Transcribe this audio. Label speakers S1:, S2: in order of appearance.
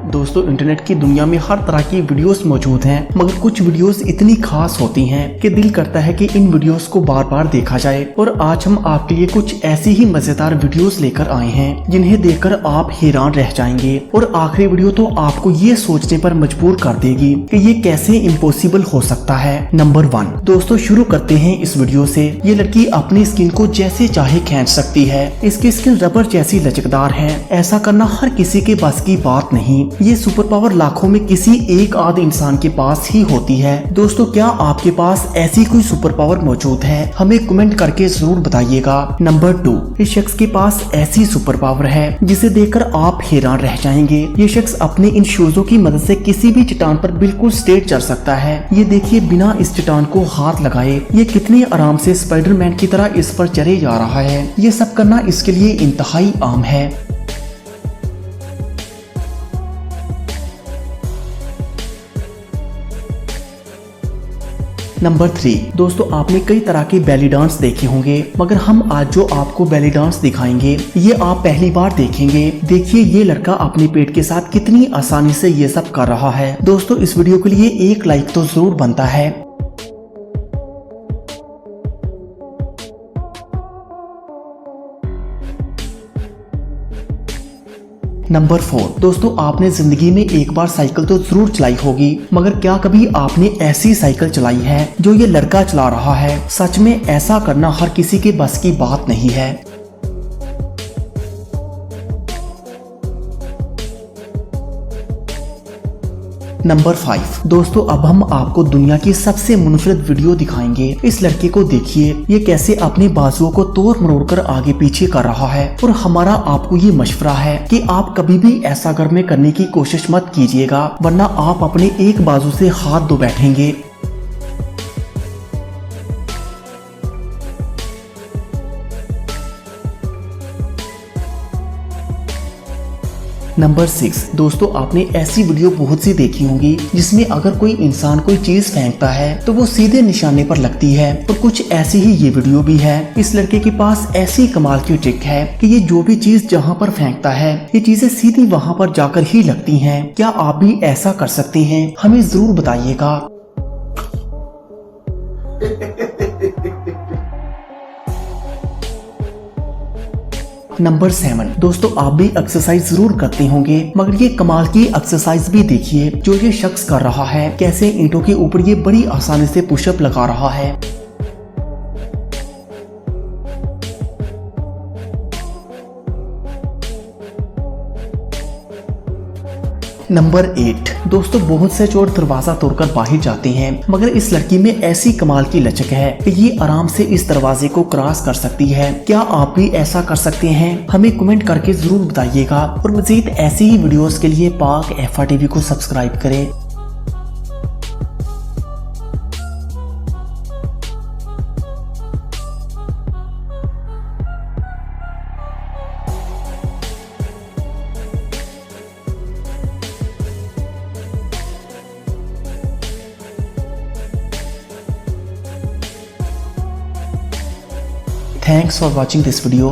S1: दोस्तों, इंटरनेट की दुनिया में हर तरह की वीडियोस मौजूद हैं, मगर कुछ वीडियोस इतनी खास होती हैं कि दिल करता है कि इन वीडियोस को बार बार देखा जाए। और आज हम आपके लिए कुछ ऐसी ही मजेदार वीडियोस लेकर आए हैं जिन्हें देखकर आप हैरान रह जाएंगे। और आखिरी वीडियो तो आपको ये सोचने पर मजबूर कर देगी कि ये कैसे इम्पॉसिबल हो सकता है। नंबर 1 दोस्तों, शुरू करते हैं इस वीडियो से। ये लड़की अपनी स्किन को जैसे चाहे खींच सकती है। इसकी स्किन रबर जैसी लचकदार है। ऐसा करना हर किसी के बस की बात नहीं। ये सुपर पावर लाखों में किसी एक आध इंसान के पास ही होती है। दोस्तों, क्या आपके पास ऐसी कोई सुपर पावर मौजूद है? हमें कमेंट करके जरूर बताइएगा। नंबर 2, इस शख्स के पास ऐसी सुपर पावर है जिसे देखकर आप हैरान रह जाएंगे। ये शख्स अपने इन शूजों की मदद से किसी भी चट्टान पर बिल्कुल स्ट्रेट चढ़ सकता है। ये देखिए, बिना इस चट्टान को हाथ लगाए ये कितने आराम से स्पाइडरमैन की तरह इस पर चढ़े जा रहा है। ये सब करना इसके लिए इंतहाई आम है। नंबर 3 दोस्तों, आपने कई तरह के बेली डांस देखे होंगे, मगर हम आज जो आपको बेली डांस दिखाएंगे ये आप पहली बार देखेंगे। देखिए, ये लड़का अपने पेट के साथ कितनी आसानी से ये सब कर रहा है। दोस्तों, इस वीडियो के लिए एक लाइक तो जरूर बनता है। नंबर 4 दोस्तों, आपने जिंदगी में एक बार साइकिल तो जरूर चलाई होगी, मगर क्या कभी आपने ऐसी साइकिल चलाई है जो ये लड़का चला रहा है? सच में ऐसा करना हर किसी के बस की बात नहीं है। नंबर 5 दोस्तों, अब हम आपको दुनिया की सबसे मुनफरिद वीडियो दिखाएंगे। इस लड़के को देखिए, ये कैसे अपने बाजुओं को तोड़ मरोड़ कर आगे पीछे कर रहा है। और हमारा आपको ये मशवरा है कि आप कभी भी ऐसा घर में करने की कोशिश मत कीजिएगा, वरना आप अपने एक बाजू से हाथ धो बैठेंगे। नंबर 6 दोस्तों, आपने ऐसी वीडियो बहुत सी देखी होंगी जिसमें अगर कोई इंसान कोई चीज फेंकता है तो वो सीधे निशाने पर लगती है। और कुछ ऐसी ही ये वीडियो भी है। इस लड़के के पास ऐसी कमाल की ट्रिक है कि ये जो भी चीज जहां पर फेंकता है ये चीजें सीधी वहां पर जाकर ही लगती हैं। क्या आप भी ऐसा कर सकते हैं? हमें जरूर बताइएगा। नंबर 7 दोस्तों, आप भी एक्सरसाइज जरूर करते होंगे, मगर ये कमाल की एक्सरसाइज भी देखिए जो ये शख्स कर रहा है। कैसे ईंटों के ऊपर ये बड़ी आसानी से पुशअप लगा रहा है। नंबर 8 दोस्तों, बहुत से चोर दरवाजा तोड़कर बाहर जाते हैं, मगर इस लड़की में ऐसी कमाल की लचक है कि ये आराम से इस दरवाजे को क्रॉस कर सकती है। क्या आप भी ऐसा कर सकते हैं? हमें कमेंट करके जरूर बताइएगा। और मजीद ऐसी ही वीडियोस के लिए पाक FR TV को सब्सक्राइब करें। Thanks for watching this video.